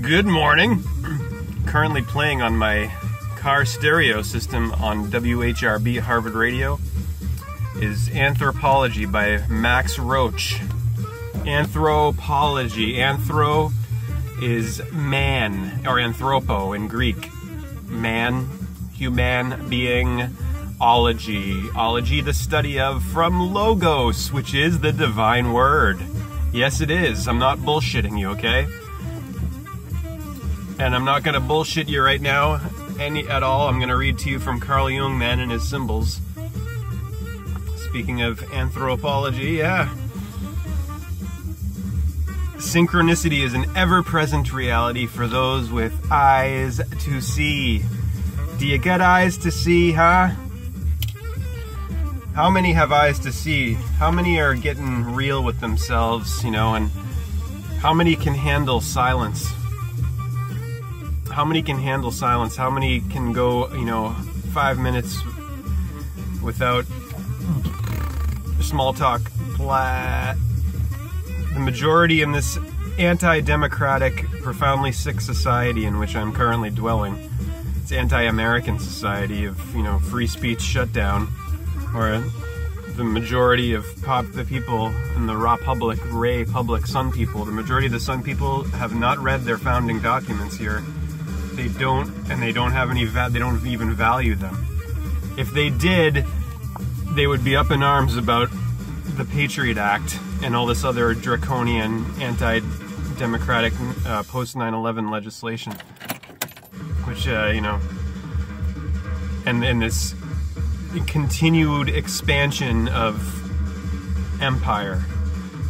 Good morning. Currently playing on my car stereo system on WHRB Harvard Radio is Anthropology by Max Roach. Anthropology. Anthro is man, or anthropo in Greek. Man, human being, ology. Ology, the study of, from logos, which is the divine word. Yes, it is. I'm not bullshitting you, okay? And I'm not going to bullshit you right now at all. I'm going to read to you from Carl Jung, Man and His Symbols. Speaking of anthropology, yeah. Synchronicity is an ever-present reality for those with eyes to see. Do you get eyes to see, huh? How many have eyes to see? How many are getting real with themselves, you know, and how many can handle silence? How many can handle silence? How many can go, you know, 5 minutes without small talk? Blah. The majority in this anti-democratic, profoundly sick society in which I'm currently dwelling, it's anti-American society of, you know, free speech shutdown, or the majority of the people in the Republic, Sun people, the majority of the Sun people have not read their founding documents here. They don't, and they don't have any, they don't even value them. If they did, they would be up in arms about the Patriot Act and all this other draconian, anti-democratic, post-9/11 legislation. Which, you know, and this continued expansion of empire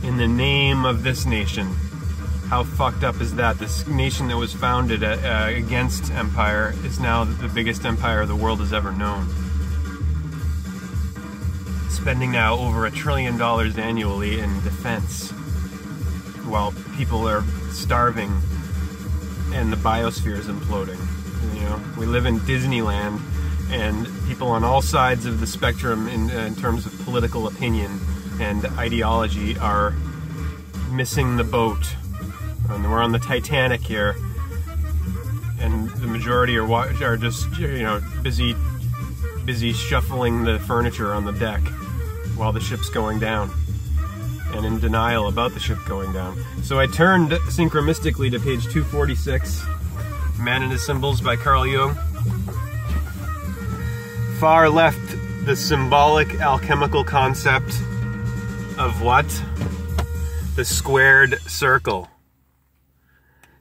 in the name of this nation. How fucked up is that? This nation that was founded against empire is now the biggest empire the world has ever known. Spending now over $1 trillion annually in defense, while people are starving and the biosphere is imploding. You know, we live in Disneyland, and people on all sides of the spectrum in terms of political opinion and ideology are missing the boat. And we're on the Titanic here, and the majority are just, you know, busy shuffling the furniture on the deck while the ship's going down, and in denial about the ship going down. So I turned synchromistically to page 246, Man and His Symbols by Carl Jung. Far left, the symbolic alchemical concept of what? The squared circle.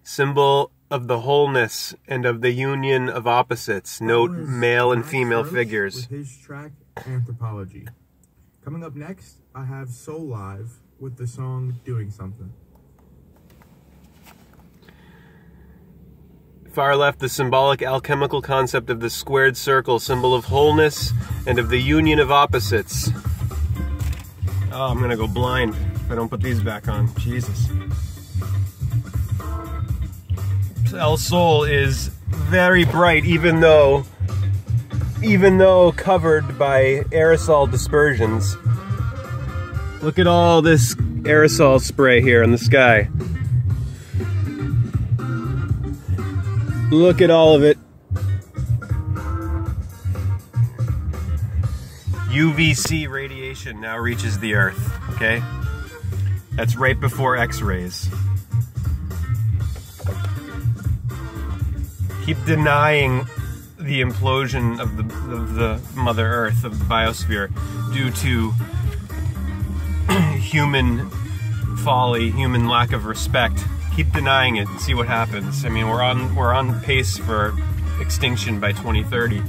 Symbol of the wholeness and of the union of opposites. Note male and female figures. With his track, Anthropology. Coming up next, I have Soul Live with the song Doing Something. Far left, the symbolic alchemical concept of the squared circle, symbol of wholeness and of the union of opposites. Oh, I'm gonna go blind if I don't put these back on. Jesus. El Sol is very bright, even though covered by aerosol dispersions. Look at all this aerosol spray here in the sky. Look at all of it. UVC radiation now reaches the Earth, okay? That's right before X-rays. Keep denying the implosion of the Mother Earth, of the biosphere, due to human folly, human lack of respect. Keep denying it and see what happens. I mean, we're on pace for extinction by 2030.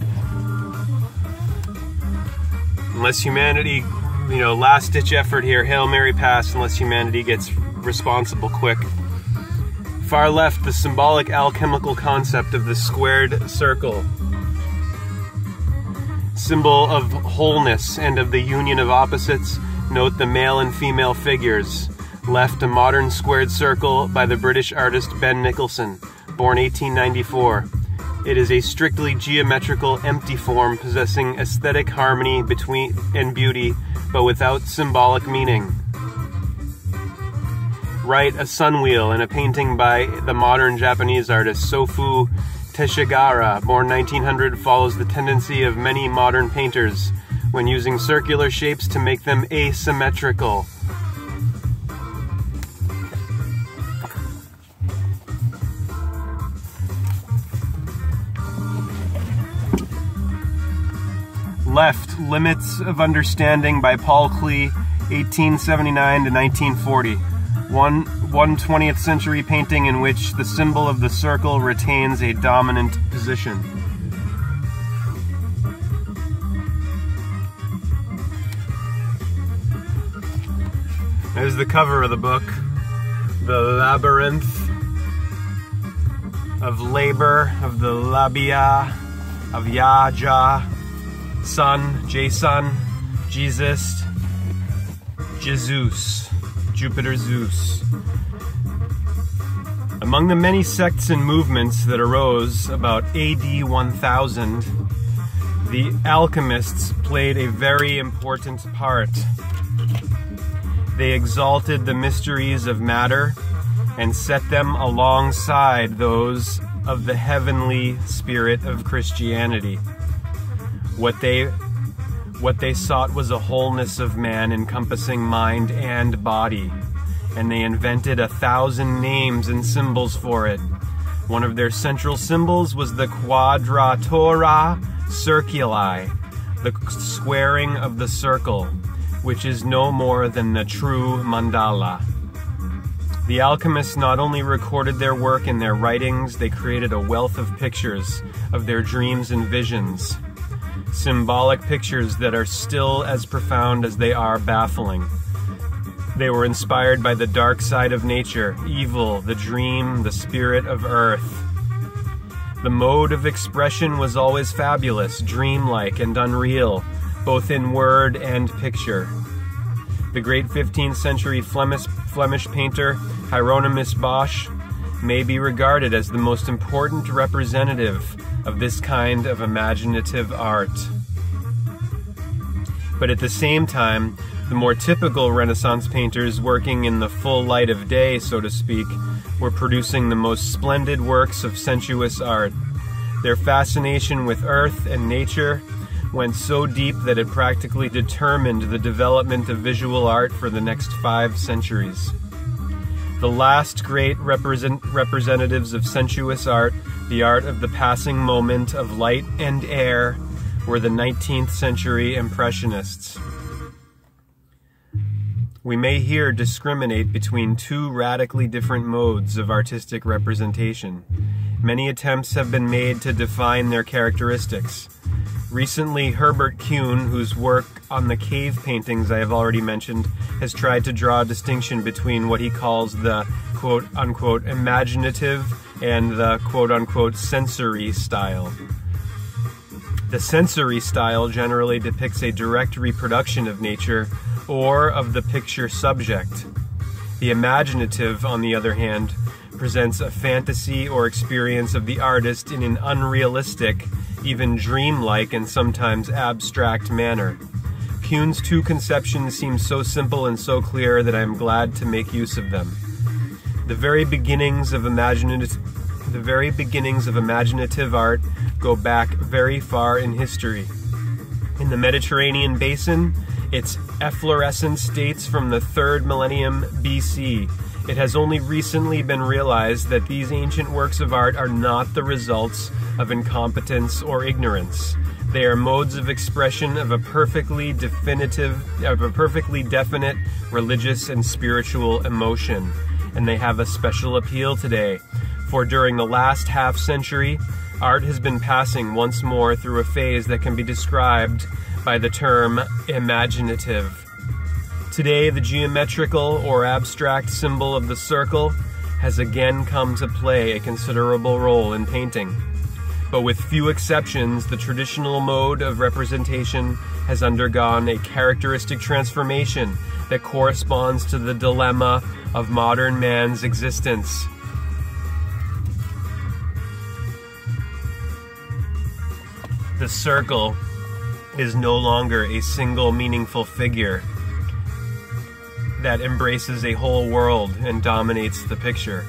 Unless humanity, you know, last-ditch effort here, Hail Mary pass, unless humanity gets responsible quick. Far left, the symbolic alchemical concept of the squared circle. Symbol of wholeness and of the union of opposites. Note the male and female figures. Left, a modern squared circle by the British artist Ben Nicholson, born 1894. It is a strictly geometrical, empty form possessing aesthetic harmony and beauty, but without symbolic meaning. Right, a sun wheel in a painting by the modern Japanese artist Sofu Teshigara, born 1900, follows the tendency of many modern painters when using circular shapes to make them asymmetrical. Left, Limits of Understanding by Paul Klee, 1879 to 1940. One 20th century painting in which the symbol of the circle retains a dominant position. There's the cover of the book, The Labyrinth of Labor, of the Labia, of Yaja, Sun, Jason, Jesus, Jupiter Zeus. Among the many sects and movements that arose about AD 1000, the alchemists played a very important part. They exalted the mysteries of matter and set them alongside those of the heavenly spirit of Christianity. What they sought was a wholeness of man encompassing mind and body, and they invented 1,000 names and symbols for it. One of their central symbols was the quadratura circuli, the squaring of the circle, which is no more than the true mandala. The alchemists not only recorded their work in their writings, they created a wealth of pictures of their dreams and visions. Symbolic pictures that are still as profound as they are baffling. They were inspired by the dark side of nature, evil, the dream, the spirit of earth. The mode of expression was always fabulous, dreamlike, and unreal, both in word and picture. The great 15th century Flemish painter Hieronymus Bosch may be regarded as the most important representative of this kind of imaginative art. But at the same time, the more typical Renaissance painters working in the full light of day, so to speak, were producing the most splendid works of sensuous art. Their fascination with earth and nature went so deep that it practically determined the development of visual art for the next 5 centuries. The last great representatives of sensuous art, the art of the passing moment of light and air, were the 19th century Impressionists. We may here discriminate between 2 radically different modes of artistic representation. Many attempts have been made to define their characteristics. Recently, Herbert Kuhn, whose work on the cave paintings I have already mentioned, has tried to draw a distinction between what he calls the quote-unquote imaginative and the quote-unquote sensory style. The sensory style generally depicts a direct reproduction of nature or of the picture subject. The imaginative, on the other hand, presents a fantasy or experience of the artist in an unrealistic, even dreamlike and sometimes abstract manner. Kuhn's 2 conceptions seem so simple and so clear that I am glad to make use of them. The very beginnings of imaginative art go back very far in history. In the Mediterranean basin, its efflorescence dates from the 3rd millennium BC. It has only recently been realized that these ancient works of art are not the results of incompetence or ignorance. They are modes of expression of a perfectly definite religious and spiritual emotion, and they have a special appeal today, for during the last half-century, art has been passing once more through a phase that can be described by the term imaginative. Today, the geometrical or abstract symbol of the circle has again come to play a considerable role in painting. But with few exceptions, the traditional mode of representation has undergone a characteristic transformation that corresponds to the dilemma of modern man's existence. The circle is no longer a single meaningful figure. that embraces a whole world and dominates the picture.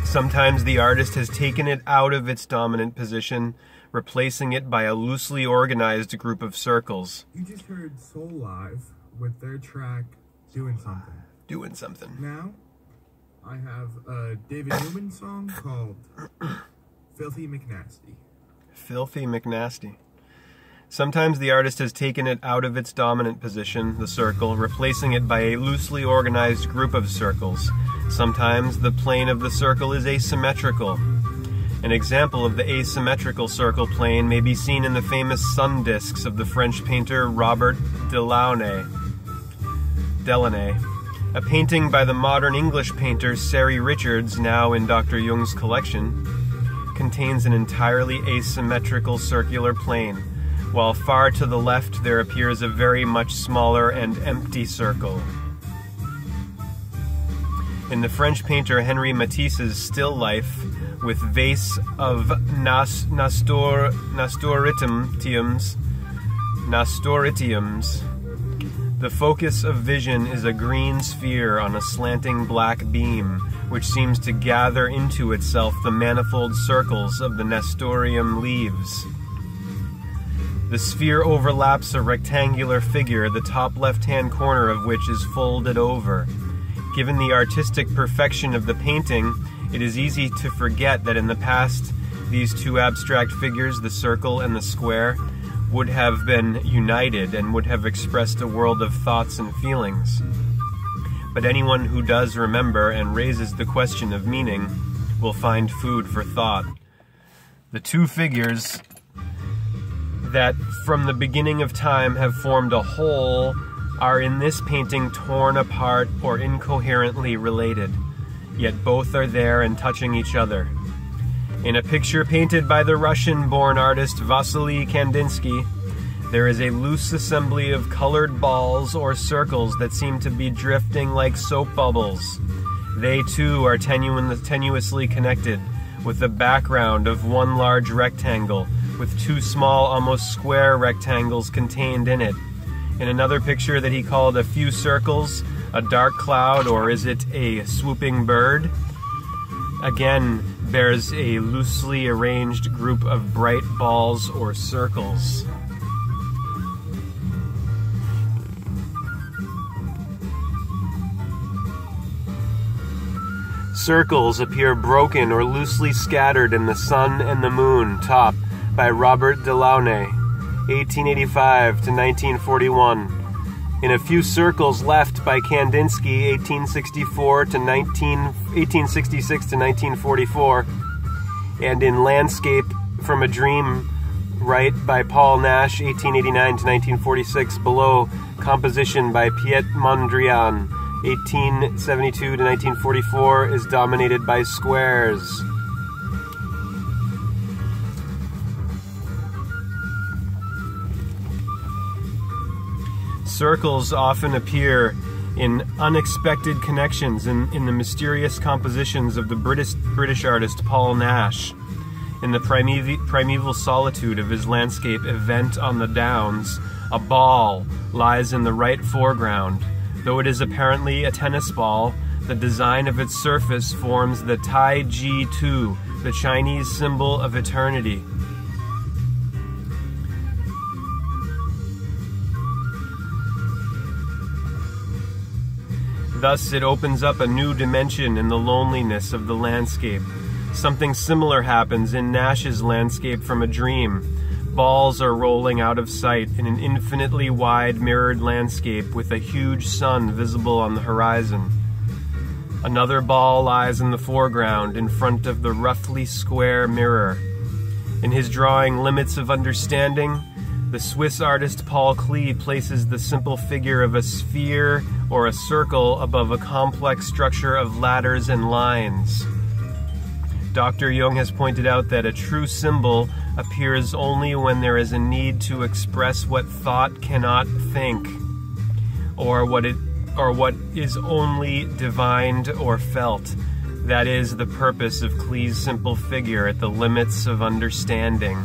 Sometimes the artist has taken it out of its dominant position, replacing it by a loosely organized group of circles. You just heard Soul Live with their track, Doing Something. Doing something. Now, I have a David Newman song called Filthy McNasty. Filthy McNasty. Sometimes the artist has taken it out of its dominant position, the circle, replacing it by a loosely organized group of circles. Sometimes the plane of the circle is asymmetrical. An example of the asymmetrical circle plane may be seen in the famous sun discs of the French painter Robert Delaunay. A painting by the modern English painter Sary Richards, now in Dr. Jung's collection, contains an entirely asymmetrical circular plane, while far to the left there appears a very much smaller and empty circle. In the French painter Henri Matisse's still life, with vase of nasturtiums, the focus of vision is a green sphere on a slanting black beam, which seems to gather into itself the manifold circles of the nasturtium leaves. The sphere overlaps a rectangular figure, the top left-hand corner of which is folded over. Given the artistic perfection of the painting, it is easy to forget that in the past, these two abstract figures, the circle and the square, would have been united and would have expressed a world of thoughts and feelings. But anyone who does remember and raises the question of meaning will find food for thought. The two figures that from the beginning of time have formed a whole are in this painting torn apart or incoherently related, yet both are there and touching each other. In a picture painted by the Russian-born artist Vasily Kandinsky, there is a loose assembly of colored balls or circles that seem to be drifting like soap bubbles. They too are tenuously connected, with the background of one large rectangle, with two small, almost square rectangles contained in it. In another picture that he called A Few Circles, a dark cloud, or is it a swooping bird, again bears a loosely arranged group of bright balls or circles. Circles appear broken or loosely scattered in The Sun and the Moon, top, by Robert Delaunay, 1885 to 1941. In A Few Circles Left by Kandinsky, 1866 to 1944. And in Landscape from a Dream, Right by Paul Nash, 1889 to 1946, below composition by Piet Mondrian, 1872 to 1944, is dominated by squares. Circles often appear in unexpected connections in the mysterious compositions of the British artist Paul Nash. In the primeval solitude of his landscape Event on the Downs, a ball lies in the right foreground. Though it is apparently a tennis ball, the design of its surface forms the Tai Chi Tu, the Chinese symbol of eternity. Thus, it opens up a new dimension in the loneliness of the landscape. Something similar happens in Nash's Landscape from a Dream. Balls are rolling out of sight in an infinitely wide mirrored landscape with a huge sun visible on the horizon. Another ball lies in the foreground in front of the roughly square mirror. In his drawing Limits of Understanding, the Swiss artist Paul Klee places the simple figure of a sphere or a circle above a complex structure of ladders and lines. Dr. Jung has pointed out that a true symbol appears only when there is a need to express what thought cannot think, or what is only divined or felt. That is the purpose of Klee's simple figure at the limits of understanding.